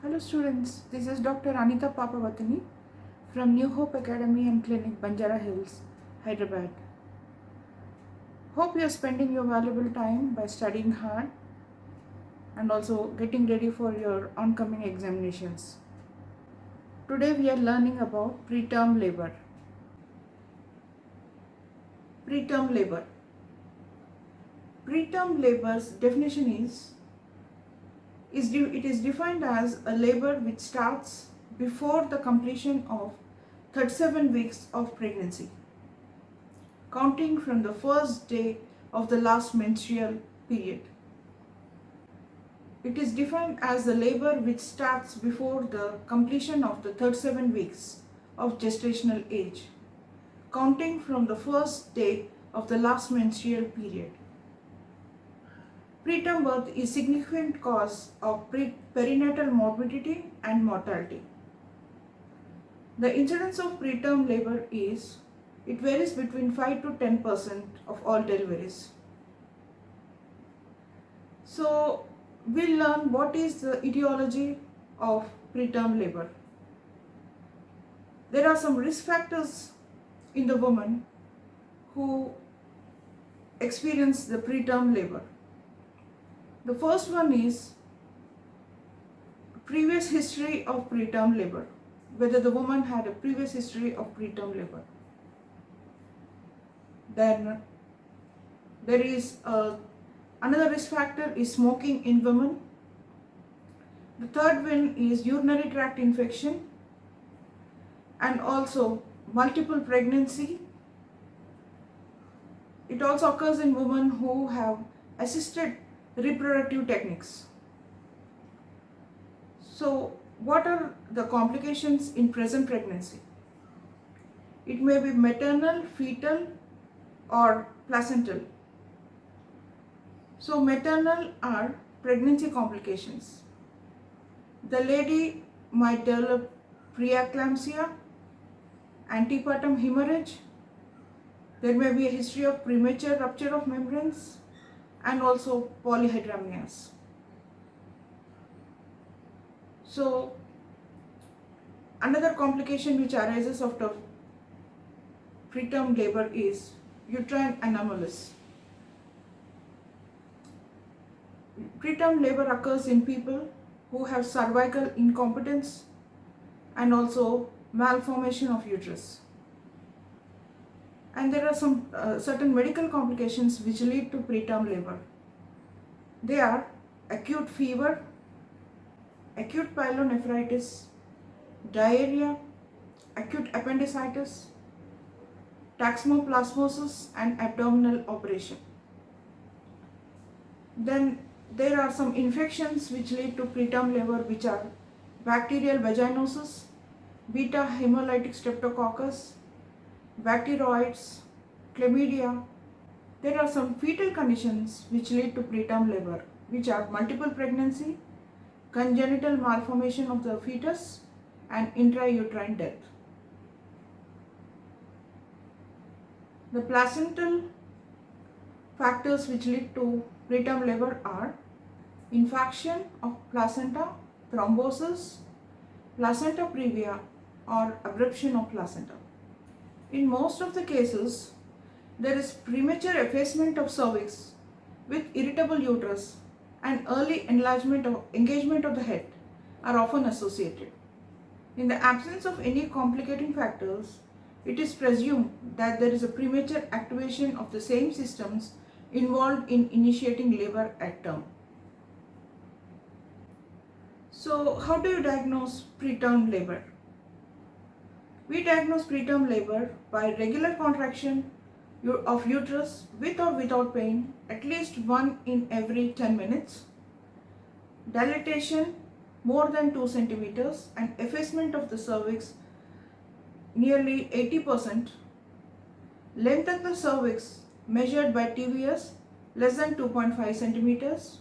Hello students, this is Dr. Anita Papavatani from New Hope Academy and Clinic, Banjara Hills, Hyderabad. Hope you are spending your valuable time by studying hard and also getting ready for your oncoming examinations. Today we are learning about preterm labor. Preterm labor. Preterm labor's definition it is defined as a labor which starts before the completion of 37 weeks of pregnancy, counting from the first day of the last menstrual period. It is defined as the labor which starts before the completion of the 37 weeks of gestational age, counting from the first day of the last menstrual period. Preterm birth is a significant cause of perinatal morbidity and mortality. The incidence of preterm labor it varies between 5 to 10% of all deliveries. So we'll learn what is the etiology of preterm labor. There are some risk factors in the woman who experience the preterm labor. The first one is previous history of preterm labor, whether the woman had a previous history of preterm labor. Then there is another risk factor is smoking in women. The third one is urinary tract infection and also multiple pregnancy. It also occurs in women who have assisted reproductive techniques. So what are the complications in present pregnancy? It may be maternal, fetal or placental. So maternal are pregnancy complications. The lady might develop preeclampsia, antepartum hemorrhage. There may be a history of premature rupture of membranes and also polyhydramnios. So another complication which arises after preterm labor is uterine anomalous. Preterm labor occurs in people who have cervical incompetence and also malformation of uterus. And there are some certain medical complications which lead to preterm labor. They are acute fever, acute pyelonephritis, diarrhea, acute appendicitis, toxoplasmosis and abdominal operation. Then there are some infections which lead to preterm labor, which are bacterial vaginosis, beta hemolytic streptococcus, bacteroides, chlamydia. There are some fetal conditions which lead to preterm labor, which are multiple pregnancy, congenital malformation of the fetus and intrauterine death. The placental factors which lead to preterm labor are infarction of placenta, thrombosis, placenta previa or abruption of placenta. In most of the cases, there is premature effacement of cervix with irritable uterus and early engagement of the head are often associated. In the absence of any complicating factors, it is presumed that there is a premature activation of the same systems involved in initiating labor at term. So, how do you diagnose preterm labor? We diagnose preterm labor by regular contraction of uterus with or without pain, at least 1 in every 10 minutes, dilatation more than 2 centimeters, and effacement of the cervix nearly 80%, length of the cervix measured by TVS less than 2.5 centimeters,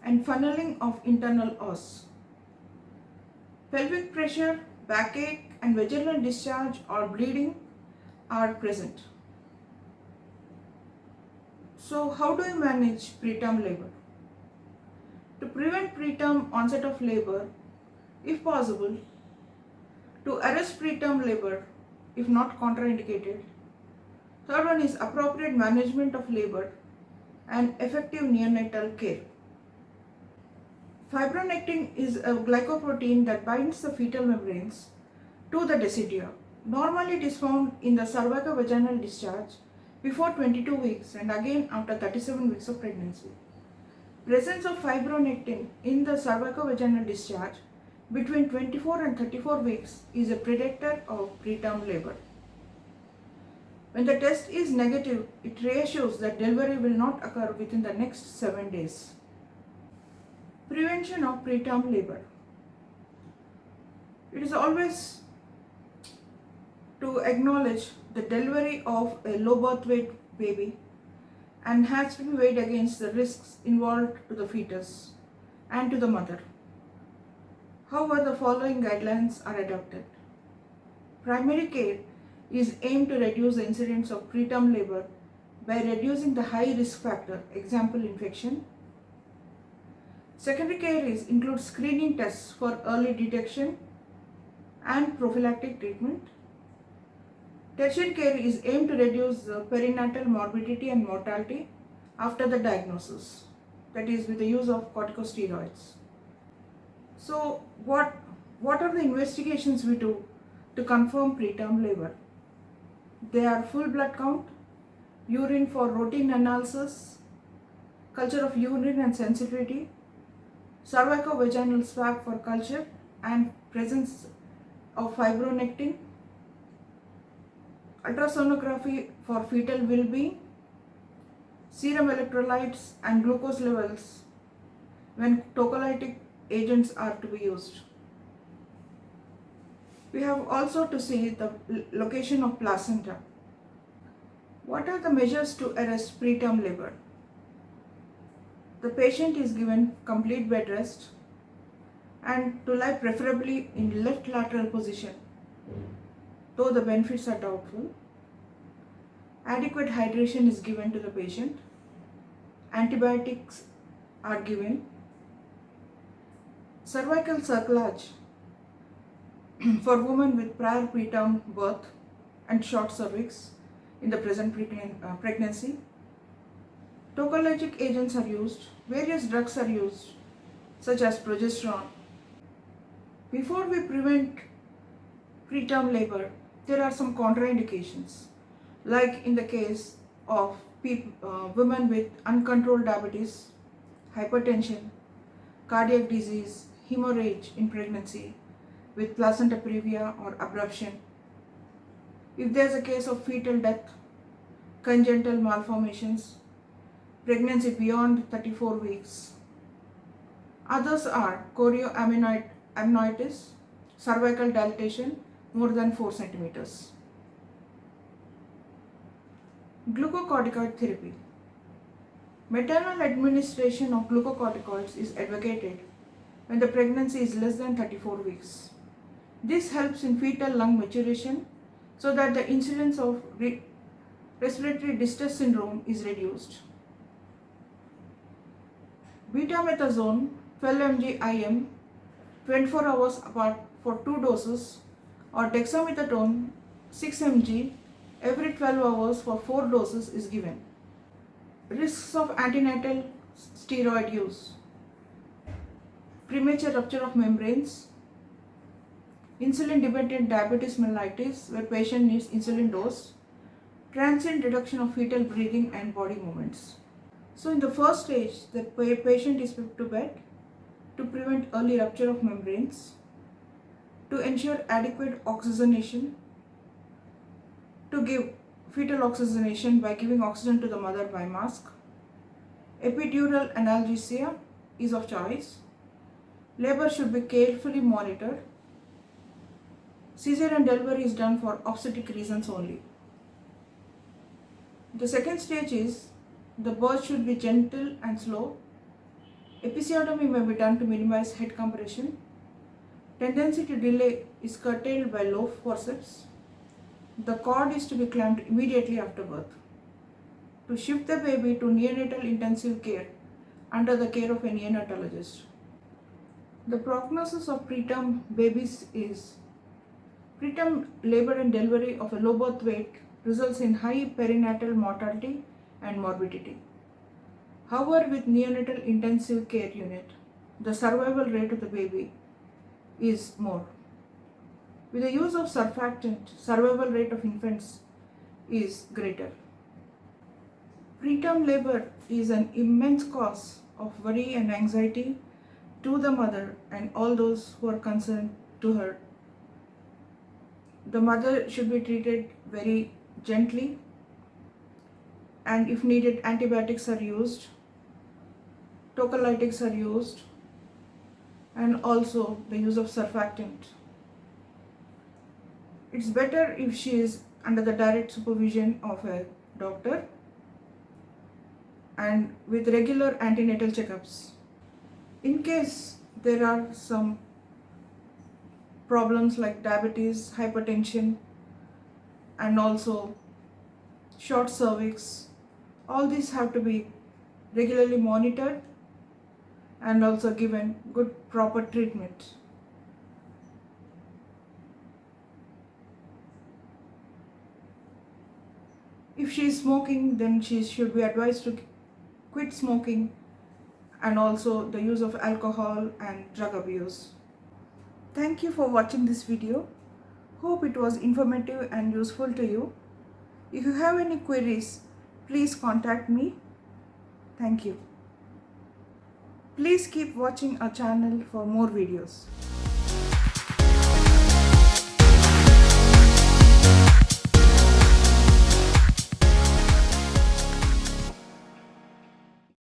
and funneling of internal os. Pelvic pressure, backache, and vaginal discharge or bleeding are present. So, how do you manage preterm labor? To prevent preterm onset of labor, if possible, to arrest preterm labor if not contraindicated. Third one is appropriate management of labor and effective neonatal care. Fibronectin is a glycoprotein that binds the fetal membranes to the deciduum. Normally it is found in the cervicovaginal discharge before 22 weeks and again after 37 weeks of pregnancy. Presence of fibronectin in the cervicovaginal discharge between 24 and 34 weeks is a predictor of preterm labor. When the test is negative, it reassures that delivery will not occur within the next 7 days. Prevention of preterm labor. It is always to acknowledge the delivery of a low birth weight baby and has to be weighed against the risks involved to the fetus and to the mother. However, the following guidelines are adopted. Primary care is aimed to reduce the incidence of preterm labor by reducing the high risk factor, example infection. Secondary care includes screening tests for early detection and prophylactic treatment. Tertiary care is aimed to reduce the perinatal morbidity and mortality after the diagnosis, that is with the use of corticosteroids. So what are the investigations we do to confirm preterm labor? They are full blood count, urine for routine analysis, culture of urine and sensitivity, cervicovaginal swab for culture and presence of fibronectin, ultrasonography for fetal well-being, serum electrolytes and glucose levels when tocolytic agents are to be used. We have also to see the location of placenta. What are the measures to arrest preterm labor? The patient is given complete bed rest and to lie preferably in left lateral position, though the benefits are doubtful. Adequate hydration is given to the patient. Antibiotics are given. Cervical cerclage for women with prior preterm birth and short cervix in the present pregnancy. Tocolytic agents are used. Various drugs are used, such as progesterone. Before we prevent preterm labor, there are some contraindications, like in the case of women with uncontrolled diabetes, hypertension, cardiac disease, hemorrhage in pregnancy with placenta previa or abruption. If there is a case of fetal death, congenital malformations, pregnancy beyond 34 weeks. Others are chorioamnionitis, cervical dilatation more than 4 centimeters. Glucocorticoid therapy. Maternal administration of glucocorticoids is advocated when the pregnancy is less than 34 weeks. This helps in fetal lung maturation so that the incidence of respiratory distress syndrome is reduced. Betamethasone 12 mg IM 24 hours apart for 2 doses or dexamethasone 6 mg every 12 hours for 4 doses is given. Risks of antenatal steroid use. Premature rupture of membranes. Insulin dependent diabetes mellitus where patient needs insulin dose. Transient reduction of fetal breathing and body movements. So in the first stage, the patient is put to bed to prevent early rupture of membranes, to ensure adequate oxygenation, to give fetal oxygenation by giving oxygen to the mother by mask. Epidural analgesia is of choice. Labor should be carefully monitored. Cesarean delivery is done for obstetric reasons only. The second stage is the birth should be gentle and slow. Episiotomy may be done to minimize head compression. Tendency to delay is curtailed by low forceps. The cord is to be clamped immediately after birth. To shift the baby to neonatal intensive care under the care of a neonatologist. The prognosis of preterm babies is preterm labor and delivery of a low birth weight results in high perinatal mortality and morbidity. However, with neonatal intensive care unit, the survival rate of the baby is more. With the use of surfactant, survival rate of infants is greater. Preterm labor is an immense cause of worry and anxiety to the mother and all those who are concerned to her. The mother should be treated very gently, and if needed, antibiotics are used, tocolytics are used, and also the use of surfactant. It's better if she is under the direct supervision of a doctor and with regular antenatal checkups. In case there are some problems like diabetes, hypertension, and also short cervix, all these have to be regularly monitored and also given good proper treatment. If she is smoking, then she should be advised to quit smoking, and also the use of alcohol and drug abuse. Thank you for watching this video. Hope it was informative and useful to you. If you have any queries, please contact me. Thank you. Please keep watching our channel for more videos.